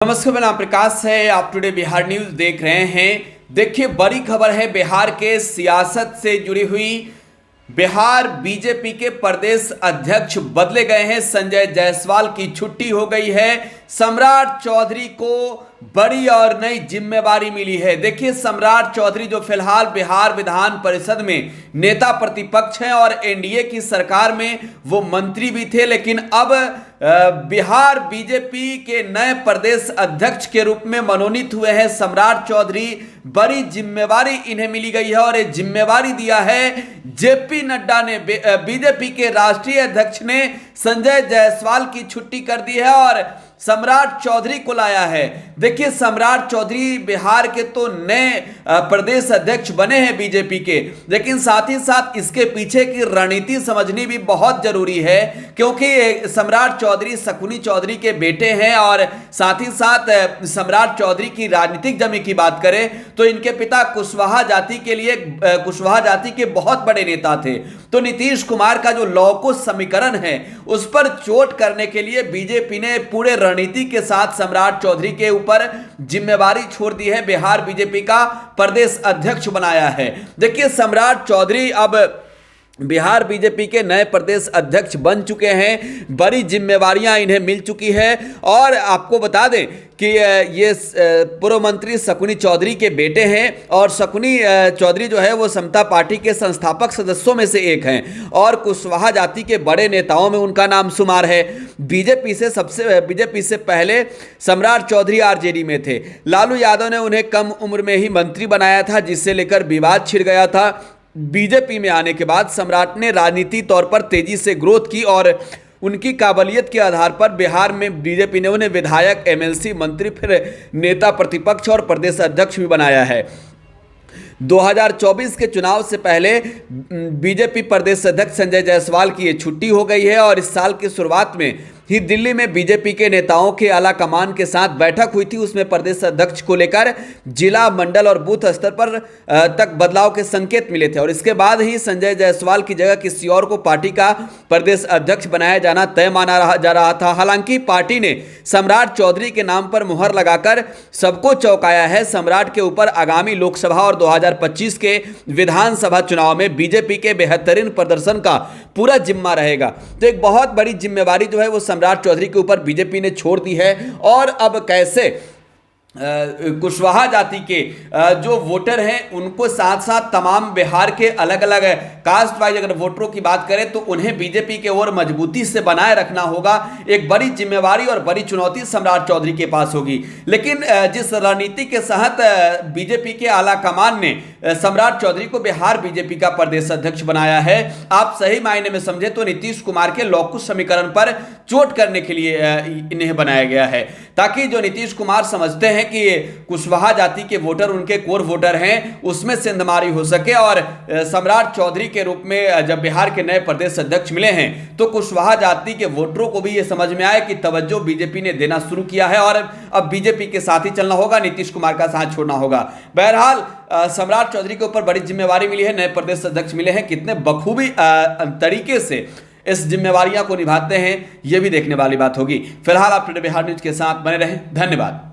नमस्कार, मेरा नाम प्रकाश है। आप टुडे बिहार न्यूज देख रहे हैं। देखिए, बड़ी खबर है बिहार के सियासत से जुड़ी हुई। बिहार बीजेपी के प्रदेश अध्यक्ष बदले गए हैं। संजय जायसवाल की छुट्टी हो गई है। सम्राट चौधरी को बड़ी और नई जिम्मेवारी मिली है। देखिए, सम्राट चौधरी जो फिलहाल बिहार विधान परिषद में नेता प्रतिपक्ष हैं और एनडीए की सरकार में वो मंत्री भी थे, लेकिन अब बिहार बीजेपी के नए प्रदेश अध्यक्ष के रूप में मनोनीत हुए हैं सम्राट चौधरी। बड़ी जिम्मेवारी इन्हें मिली गई है और ये जिम्मेवारी दिया है जेपी नड्डा ने। बीजेपी के राष्ट्रीय अध्यक्ष ने संजय जायसवाल की छुट्टी कर दी है और सम्राट चौधरी को लाया है। देखिए, सम्राट चौधरी बिहार के तो नए प्रदेश अध्यक्ष बने हैं बीजेपी के, लेकिन साथ ही साथ इसके पीछे की रणनीति समझनी भी बहुत जरूरी है, क्योंकि सम्राट चौधरी शकुनी चौधरी के बेटे हैं और साथ ही साथ सम्राट चौधरी की राजनीतिक जमी की बात करें तो इनके पिता कुशवाहा जाति के लिए कुशवाहा जाति के बहुत बड़े नेता थे। तो नीतीश कुमार का जो लौकुश समीकरण है उस पर चोट करने के लिए बीजेपी ने पूरे रणनीति के साथ सम्राट चौधरी के ऊपर जिम्मेवारी छोड़ दी है। बिहार बीजेपी का प्रदेश अध्यक्ष बनाया है। देखिए, सम्राट चौधरी अब बिहार बीजेपी के नए प्रदेश अध्यक्ष बन चुके हैं। बड़ी जिम्मेवारियां इन्हें मिल चुकी है और आपको बता दें कि ये पूर्व मंत्री शकुनी चौधरी के बेटे हैं और शकुनी चौधरी जो है वो समता पार्टी के संस्थापक सदस्यों में से एक हैं और कुशवाहा जाति के बड़े नेताओं में उनका नाम शुमार है। बीजेपी से पहले सम्राट चौधरी आरजेडी में थे। लालू यादव ने उन्हें कम उम्र में ही मंत्री बनाया था, जिससे लेकर विवाद छिड़ गया था। बीजेपी में आने के बाद सम्राट ने राजनीति तौर पर तेजी से ग्रोथ की और उनकी काबिलियत के आधार पर बिहार में बीजेपी ने उन्हें विधायक, एमएलसी, मंत्री, फिर नेता प्रतिपक्ष और प्रदेश अध्यक्ष भी बनाया है। 2024 के चुनाव से पहले बीजेपी प्रदेश अध्यक्ष संजय जायसवाल की ये छुट्टी हो गई है और इस साल की शुरुआत में ही दिल्ली में बीजेपी के नेताओं के आला कमान के साथ बैठक हुई थी। उसमें प्रदेश अध्यक्ष को लेकर जिला, मंडल और बूथ स्तर पर तक बदलाव के संकेत मिले थे और इसके बाद ही संजय जायसवाल की जगह किसी और को पार्टी का प्रदेश अध्यक्ष बनाया जाना तय माना जा रहा था। हालांकि पार्टी ने सम्राट चौधरी के नाम पर मुहर लगाकर सबको चौंकाया है। सम्राट के ऊपर आगामी लोकसभा और 2025 के विधानसभा चुनाव में बीजेपी के बेहतरीन प्रदर्शन का पूरा जिम्मा रहेगा। तो एक बहुत बड़ी जिम्मेवारी जो है वो सम्राट चौधरी के ऊपर बीजेपी ने छोड़ दी है और अब कैसे कुशवाहा जाति के जो वोटर हैं उनको साथ साथ तमाम बिहार के अलग अलग कास्ट वाइज अगर वोटरों की बात करें तो उन्हें बीजेपी के ओर मजबूती से बनाए रखना होगा। एक बड़ी जिम्मेवारी और बड़ी चुनौती सम्राट चौधरी के पास होगी। लेकिन जिस रणनीति के तहत बीजेपी के आला कमान ने सम्राट चौधरी को बिहार बीजेपी का प्रदेश अध्यक्ष बनाया है, आप सही मायने में समझे तो नीतीश कुमार के लौकुश समीकरण पर चोट करने के लिए इन्हें बनाया गया है, ताकि जो नीतीश कुमार समझते हैं कि कुशवाहा जाति के वोटर उनके कोर वोटर हैं, उसमें सेंधमारी हो सके। और सम्राट चौधरी के रूप में जब बिहार के नए प्रदेश अध्यक्ष मिले हैं तो कुशवाहा जाति के वोटरों को भी यह समझ में आया कि तवज्जो बीजेपी ने देना शुरू किया है और अब बीजेपी के साथ ही चलना होगा, नीतीश कुमार का साथ छोड़ना होगा। बहरहाल सम्राट चौधरी के ऊपर बड़ी जिम्मेवारी मिली है, नए प्रदेश अध्यक्ष मिले हैं। कितने बखूबी तरीके से इस जिम्मेवारियां को निभाते हैं, यह भी देखने वाली बात होगी। फिलहाल आप टुडे बिहार न्यूज के साथ बने रहें। धन्यवाद।